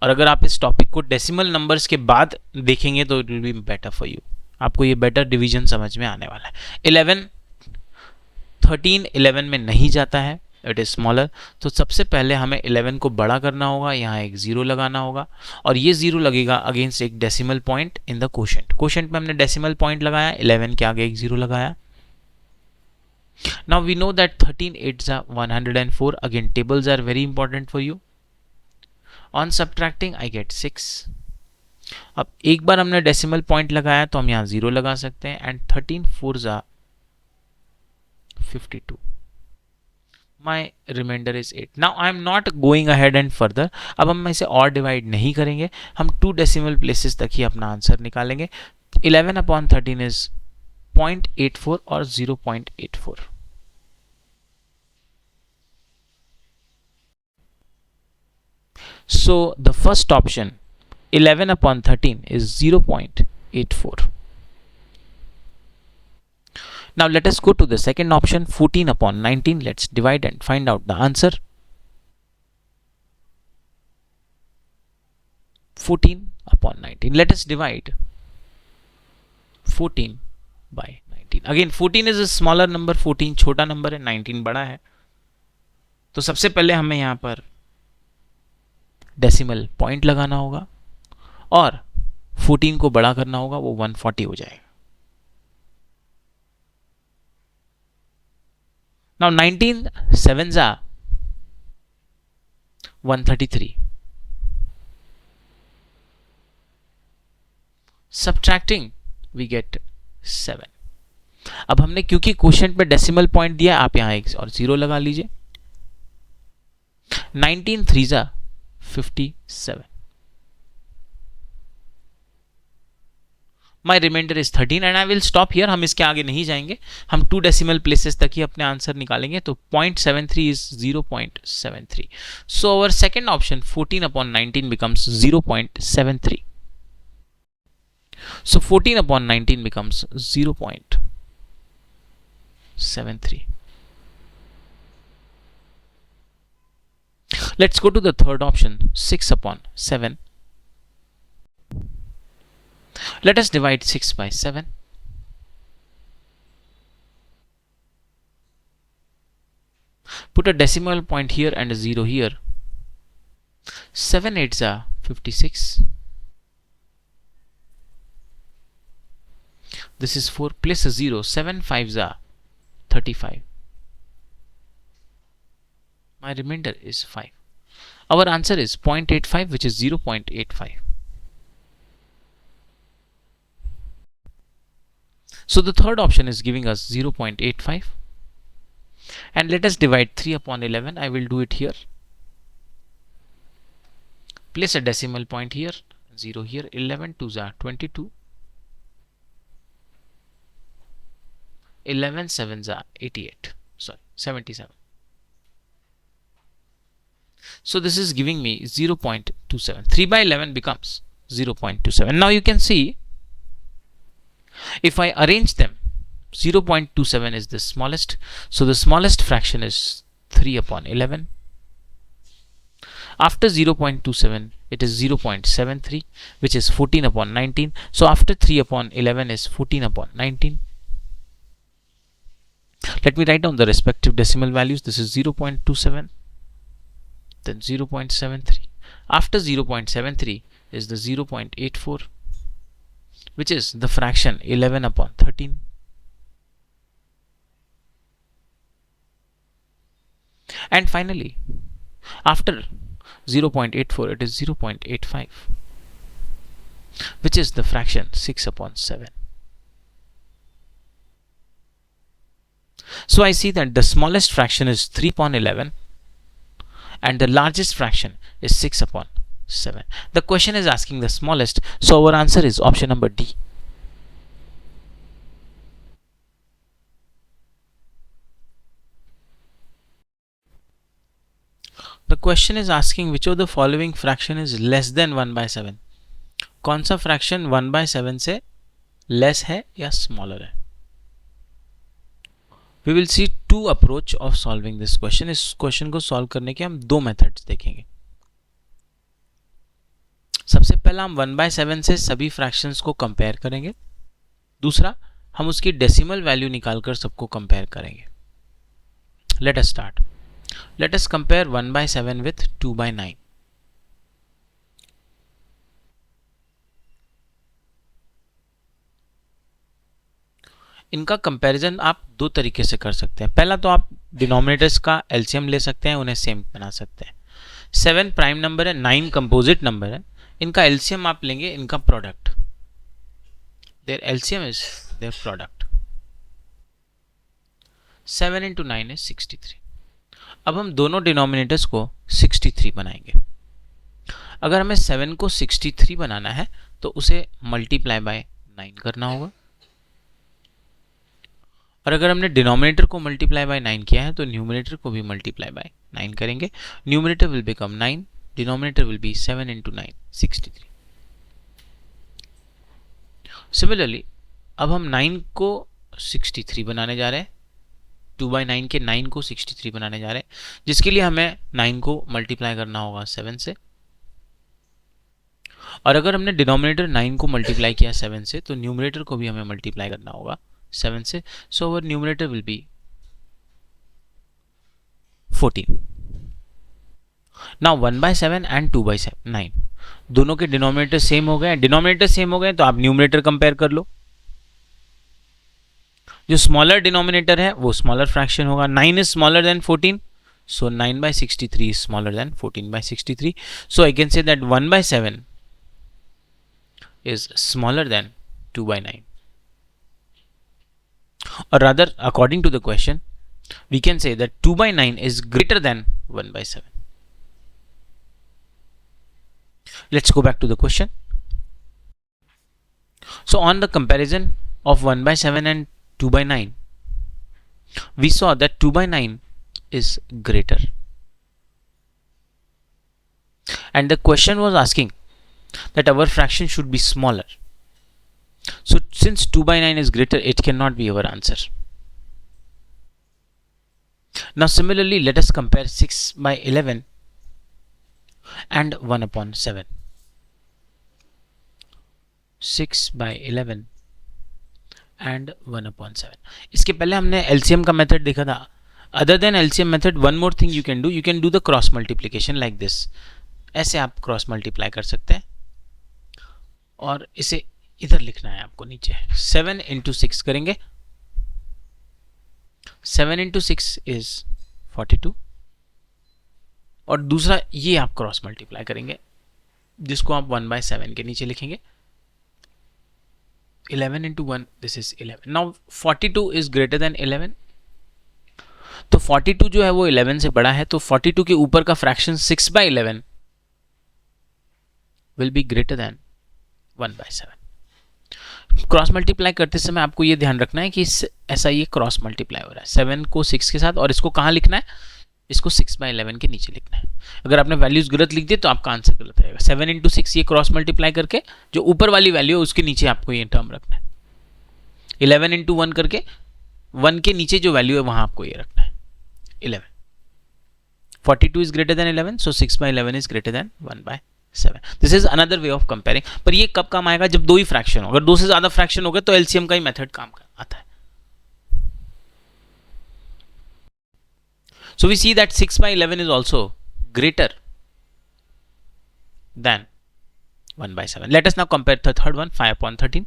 और अगर आप इस टॉपिक को डेसिमल नंबर्स के बाद देखेंगे तो it will be better for you. आपको ये बेटर डिवीजन समझ में आने वाला है. 13 11 में नहीं जाता है, इट इज स्मॉलर. तो सबसे पहले हमें 11 को बड़ा करना होगा, यहाँ एक जीरो लगाना होगा और ये जीरो लगेगा अगेंस्ट एक decimal point in the quotient. Quotient में हमने डेसिमल पॉइंट लगाया, 11 के आगे एक जीरो लगाया. Now we know that 13 8s are 104. Again tables are very important for you. On subtracting I get 6. अब एक बार हमने डेसिमल पॉइंट लगाया तो हम यहाँ जीरो लगा सकते हैं. And 13 4s are 52. My remainder is 8. Now I am not going ahead and further. अब हम इसे और डिवाइड नहीं करेंगे, हम 2 डेसिमल प्लेसेस तक ही अपना आंसर निकालेंगे. 11 upon 13 is 0.84 और 0.84. So the first option 11 upon 13 is 0.84. Now let us go to the second option 14 upon 19. Let's divide and find out the answer. 14 upon 19. Let us divide 14 by 19. Again 14 is a smaller number, 14 छोटा number है, 19 बड़ा है. तो सबसे पहले हमें यहाँ पर डेसिमल पॉइंट लगाना होगा और 14 को बड़ा करना होगा, वो 140 हो जाएगा. Now 19 7s are 133. Subtracting we get 7. अब हमने क्योंकि क्वोशिएंट पे डेसिमल पॉइंट दिया, आप यहाँ एक और 0 लगा लीजिए. 19 3 जा 57. My remainder is 13 and I will stop here. हम इसके आगे नहीं जाएंगे, हम 2 डेसिमल प्लेसेस तक ही अपने आंसर निकालेंगे. तो 0.73 is 0.73. So our second option 14 upon 19 becomes 0.73. So 14 upon 19 becomes 0.73. Let's go to the third option, 6 upon 7. Let us divide 6 by 7. Put a decimal point here and a 0 here. 7 8s are 56. This is 4 plus a 0. 7 5s are 35. My remainder is 5. Our answer is 0.85, which is 0.85. So the third option is giving us 0.85. And let us divide 3 upon 11. I will do it here. Place a decimal point here, 0 here. 11 2s are 22. 11 7s are 88. Sorry, 77. So this is giving me 0.27. 3 by 11 becomes 0.27. Now you can see, if I arrange them, 0.27 is the smallest. So the smallest fraction is 3 upon 11. After 0.27, it is 0.73, which is 14 upon 19. So after 3 upon 11 is 14 upon 19. Let me write down the respective decimal values. This is 0.27, then 0.73. After 0.73 is the 0.84, which is the fraction 11 upon 13. And finally, after 0.84, it is 0.85, which is the fraction 6 upon 7. So I see that the smallest fraction is 3 upon 11 and the largest fraction is 6 upon 7. The question is asking the smallest, so our answer is option number D. The question is asking which of the following fraction is less than 1 by 7. कौन सा fraction 1 by 7 से less है या smaller है? We will see two approach of solving this question. इस question को solve करने के हम दो मेथड्स देखेंगे. सबसे पहला हम 1 by 7 से सभी फ्रैक्शंस को कंपेयर करेंगे. दूसरा, हम उसकी डेसिमल वैल्यू निकालकर सबको कंपेयर करेंगे. Let us start. Let us compare 1 by 7 with 2 by 9. इनका कंपैरिजन आप दो तरीके से कर सकते हैं. पहला तो आप डिनोमिनेटर्स का एलसीएम ले सकते हैं, उन्हें सेम बना सकते हैं. 7 प्राइम नंबर है, 9 कंपोजिट नंबर है. इनका एलसीएम आप लेंगे, इनका product. Their LCM is their product. 7 into 9 is 63. अब हम दोनों डिनोमिनेटर्स को 63 बनाएंगे. अगर हमें 7 को 63 बनाना है तो उसे मल्टीप्लाई बाय 9 करना होगा. और अगर हमने डिनोमिनेटर को मल्टीप्लाई बाय 9 किया है तो न्यूमरेटर को भी मल्टीप्लाई बाय 9 करेंगे. Numerator will become 9, denominator will be 7 into 9 63. Similarly अब हम 9 को 63 बनाने जा रहे हैं. 2 by 9 के 9 को 63 बनाने जा रहे हैं, जिसके लिए हमें 9 को मल्टीप्लाई करना होगा 7 से. और अगर हमने डिनोमिनेटर 9 को मल्टीप्लाई किया 7 से तो न्यूमरेटर को भी हमें मल्टीप्लाई करना होगा 7 से. So our numerator will be 14. Now 1 by 7 and 2 by 9 दोनों के डिनोमिनेटर सेम हो गए. डिनोमिनेटर सेम हो गए तो आप न्यूमरेटर कंपेयर कर लो. जो स्मॉलर डिनोमिनेटर है वो स्मॉलर फ्रैक्शन होगा. 9 is smaller than 14, so 9 by 63 is smaller than 14 by 63. So I can say that 1 by 7 is smaller than 2 by 9. or rather according to the question we can say that 2 by 9 is greater than 1 by 7. Let's go back to the question. So on the comparison of 1 by 7 and 2 by 9, we saw that 2 by 9 is greater, and the question was asking that our fraction should be smaller. So since 2 by 9 is greater, it cannot be our answer. Now similarly, let us compare 6 by 11 and 1 upon 7. 6 by 11 and 1 upon 7. इसके पहले हमने LCM का method देखा था. Other than LCM method, one more thing you can do the cross multiplication like this. ऐसे आप cross multiply कर सकते हैं और इसे इधर लिखना है आपको नीचे. 7 इंटू 6 करेंगे. 7 इंटू 6 इज 42 और दूसरा ये आप क्रॉस मल्टीप्लाई करेंगे जिसको आप 1 बाय 7 के नीचे लिखेंगे. 11 into 1 this is 11. Now 42 is greater than 11. तो 42 जो है वो 11 से बड़ा है, तो 42 के ऊपर का fraction 6 by 11 will be greater than 1 by 7. Cross multiply करते समय आपको ये ध्यान रखना है कि ऐसा ये क्रॉस मल्टीप्लाई हो रहा है 7 को 6 के साथ, और इसको कहाँ लिखना है, इसको 6 बाय 11 के नीचे लिखना है. अगर आपने वैल्यूज गलत लिख दी तो आपका आंसर गलत आएगा. 7 इंटू 6 ये क्रॉस मल्टीप्लाई करके जो ऊपर वाली वैल्यू है उसके नीचे आपको ये टर्म रखना है. 11 इंटू 1 करके 1 के नीचे जो वैल्यू है वहां आपको ये रखना है 11. 42 is greater than 11, so 6 by 11 is greater than 1 by 7. This is another way of comparing. पर ये कब काम आएगा, जब दो ही फ्रैक्शन हो. अगर दो से ज्यादा फ्रैक्शन हो गए तो एलसीएम का ही मेथड काम आता है. So we see that 6 by 11 is also greater than 1 by 7. Let us now compare the third one, 5 upon 13.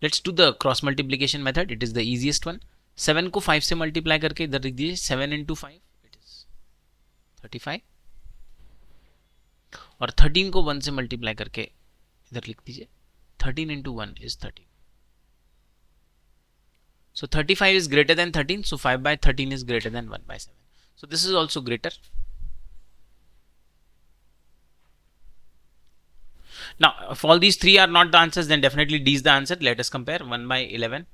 Let's do the cross multiplication method. It is the easiest one. 7 को 5 से multiply करके इधर लिख दीजिए. 7 into 5 it is 35 और 13 को 1 से multiply करके इधर लिख दीजिए. 13 into 1 is 30. So 35 is greater than 13, so 5 by 13 is greater than 1 by 7. So this is also greater. Now if all these three are not the answers, then definitely D is the answer. Let us compare 1 by 11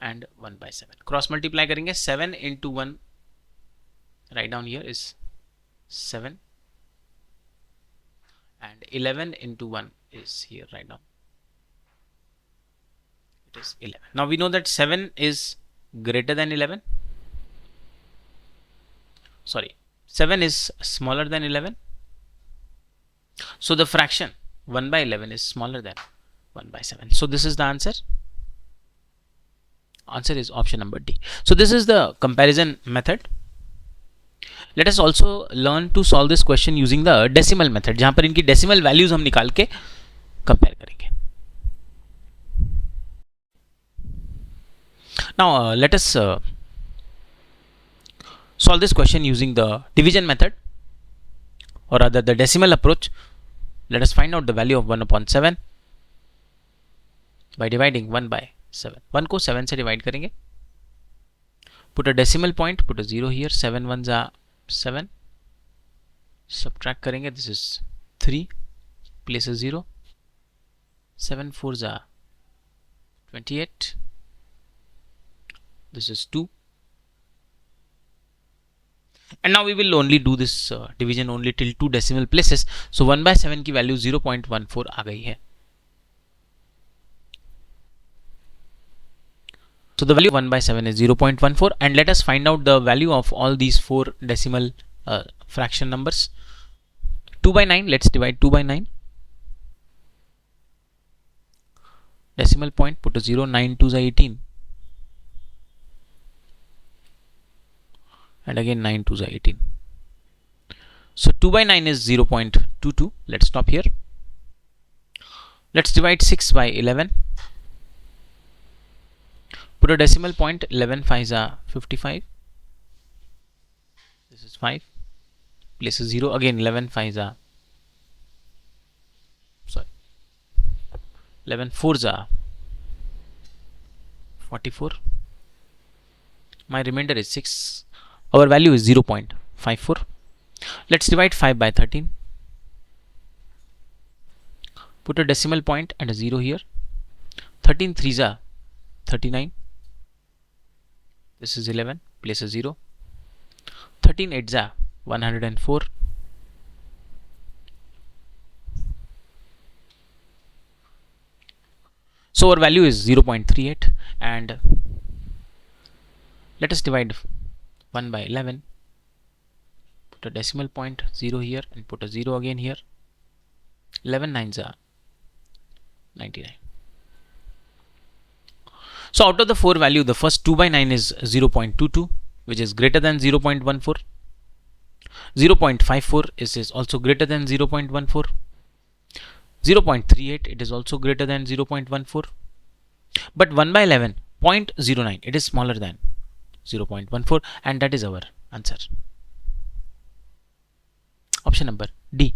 and 1 by 7. Cross multiply करेंगे. 7 into 1 write down here is 7 and 11 into 1 is here write down. It is 11. Now we know that 7 is greater than 11. Sorry, 7 is smaller than 11. So the fraction 1 by 11 is smaller than 1 by 7. So this is the answer. Answer is option number D. So this is the comparison method. Let us also learn to solve this question using the decimal method, जहां पर इनकी decimal values हम निकाल के compare करेंगे. Now let us solve this question using the division method, or rather the decimal approach. Let us find out the value of 1 upon 7 by dividing 1 by 7. 1 को 7 से divide करेंगे. Put a decimal point, put a 0 here. 7 1s are 7. Subtract करेंगे. This is 3. Place a 0. 7 4s are 28. This is 2. And now we will only do this division only till 2 decimal places. So 1 by 7 की value 0.14 आ गई है. So the value of 1 by 7 is 0.14, and let us find out the value of all these 4 decimal fraction numbers. 2 by 9, let's divide 2 by 9. Decimal point, put a 0, 9 2s are 18. And again 9 2s are 18. So 2 by 9 is 0.22. Let's stop here. Let's divide 6 by 11. Put a decimal point. 11 5s are 55. This is 5. Place a 0. Again 11 5s are 11 4s are 44. My remainder is 6. Our value is 0.54. Let's divide 5 by 13. Put a decimal point and a 0 here. 13 3s are 39. This is 11. Place a 0. 13 8s are 104. So our value is 0.38, and let us divide 1 by 11. Put a decimal point 0 here and put a 0 again here. 11 9s are 99. So out of the 4 value, the first 2 by 9 is 0.22, which is greater than 0.14. 0.54 is also greater than 0.14. 0.38, it is also greater than 0.14. But 1 by 11, 0.09, it is smaller than 0.14, and that is our answer. Option number D.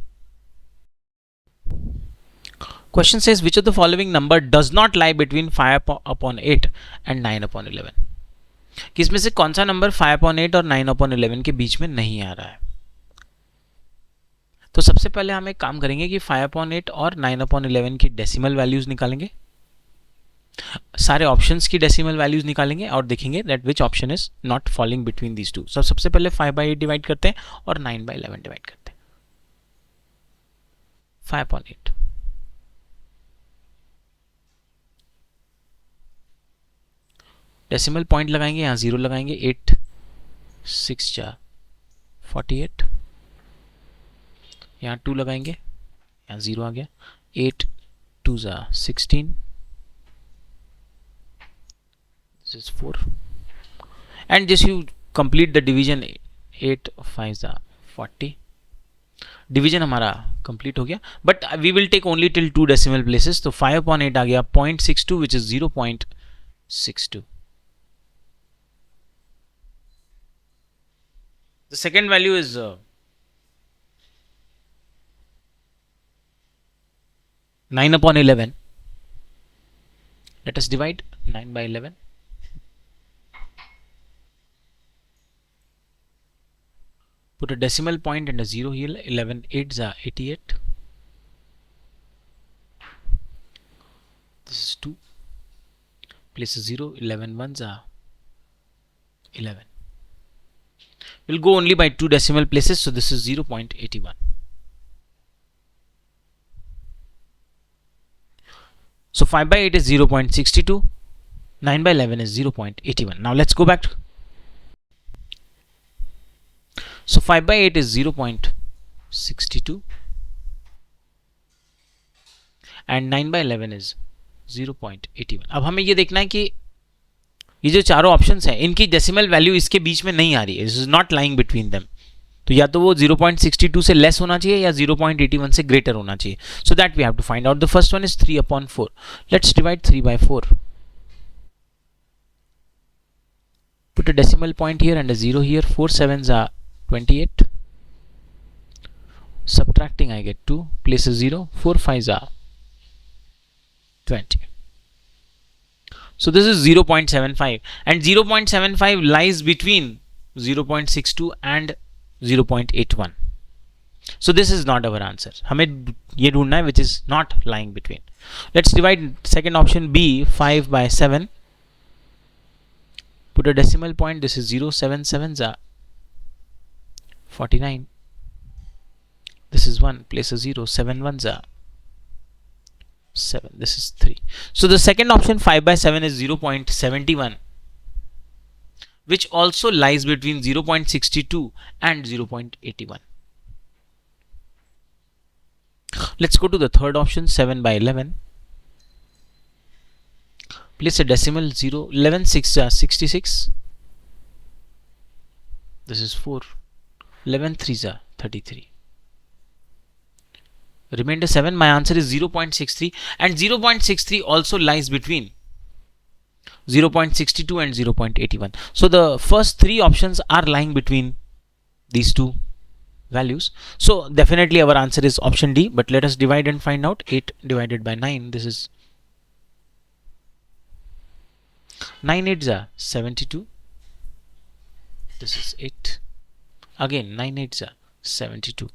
Question says, which of the following number does not lie between 5 upon 8 and 9 upon 11? कि इसमें से कौन सा number 5 upon 8 और 9 upon 11 के बीच में नहीं आ रहा है? तो सबसे पहले हम एक काम करेंगे कि 5 upon 8 और 9 upon 11 की डेसिमल वैल्यूज निकालेंगे, सारे ऑप्शंस की डेसिमल वैल्यूज निकालेंगे और देखेंगे that which option is not falling between these two. सबसे पहले 5 by 8 डिवाइड करते हैं और 9 by 11 डिवाइड करते हैं. 5 upon 8. डेसिमल पॉइंट लगाएंगे, यहाँ 0 लगाएंगे. 8 6 जा 48, यहाँ 2 लगाएंगे, यहाँ 0 आ गया. 8 2 जा 16, this is 4, and just you complete the division. 8 5 जा 40. डिवीजन हमारा कंप्लीट हो गया, but we will take only till 2 decimal places. तो 5 upon 8 आ गया 0.62, which is 0.62. The second value is 9 upon 11. Let us divide 9 by 11. Put a decimal point and a 0 here. 11 8s are 88. This is 2. Place a 0. 11 1s are 11. We'll go only by 2 decimal places, so this is 0.81. So 5 by 8 is 0.62. 9 by 11 is 0.81. Now let's go back. So 5 by 8 is 0.62 and 9 by 11 is 0.81. अब हमें ये देखना है कि ये जो चारों options हैं इनकी डेसिमल वैल्यू इसके बीच में नहीं आ रही है. This is not lying between them. तो या तो वो 0.62 से लेस होना चाहिए या 0.81 से ग्रेटर होना चाहिए. So that we have to find out. The first one is 3 upon 4. Let's divide 3 by 4. Put a decimal point here and a 0 here. 4 7s are 28. Subtracting, I get 2. Place a 0. 4 5s are 20. So this is 0.75, and 0.75 lies between 0.62 and 0.81. So this is not our answer. हमें ये ढूंढना है which is not lying between. Let's divide second option B, 5 by 7. Put a decimal point. This is 0. 7 7s are 49. This is 1. Place a 0. 7 1s are 7. This is 3. So the second option 5 by 7 is 0.71, which also lies between 0.62 and 0.81. Let's go to the third option, 7 by 11. Place a decimal 0. 11 6 are 66. This is 4. 11 3s are 33. Remainder 7. My answer is 0.63, and 0.63 also lies between 0.62 and 0.81. So the first 3 options are lying between these two values. So definitely our answer is option D, but let us divide and find out. 8 divided by 9, this is 9 8s are 72. This is 8. Again 9 8s are 72.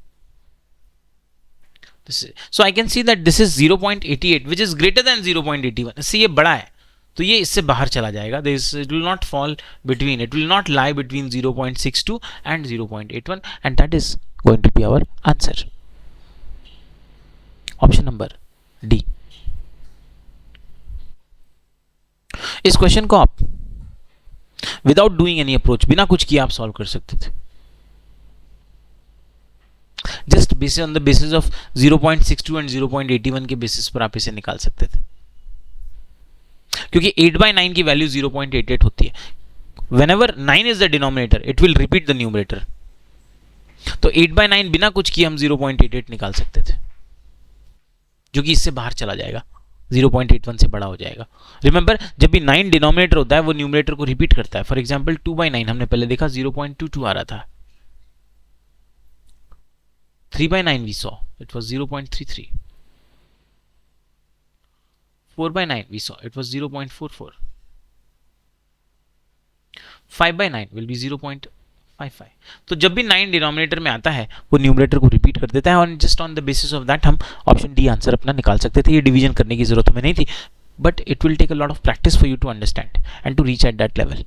This is, so I can see that this is 0.88 which is greater than 0.81. इससे ये बड़ा है तो ये इससे बाहर चला जाएगा. This it will not fall between, it will not lie between 0.62 and 0.81, and that is going to be our answer. Option number D. इस क्वेश्चन को आप विदाउट डूइंग एनी अप्रोच, बिना कुछ किए आप सॉल्व कर सकते थे. Just basis on the basis of 0.62 and 0.81 के बेसिस पर आप इसे निकाल सकते थे, क्योंकि 8/9 की वैल्यू 0.88 होती है. Whenever 9 is the denominator it will repeat the numerator. तो 8/9 बिना कुछ किए हम 0.88 निकाल सकते थे, जो कि इससे बाहर चला जाएगा, 0.81 से बड़ा हो जाएगा. रिमेंबर, जब भी 9 डिनोमिनेटर होता है वो न्यूमरेटर को रिपीट करता है. फॉर एग्जांपल 2/9 हमने पहले देखा 0.22 आ रहा था. 3/9 we saw it was 0.33. 4/9 we saw it was 0.44. 5/9 will be 0.55. तो जब भी 9 डिनोमिनेटर में आता है वो न्यूमरेटर को रिपीट कर देता है, और just on the basis of that हम ऑप्शन डी आंसर अपना निकाल सकते थे. ये डिवीजन करने की जरूरत हमें नहीं थी, but it will take a lot of practice for you to understand and to reach at that level.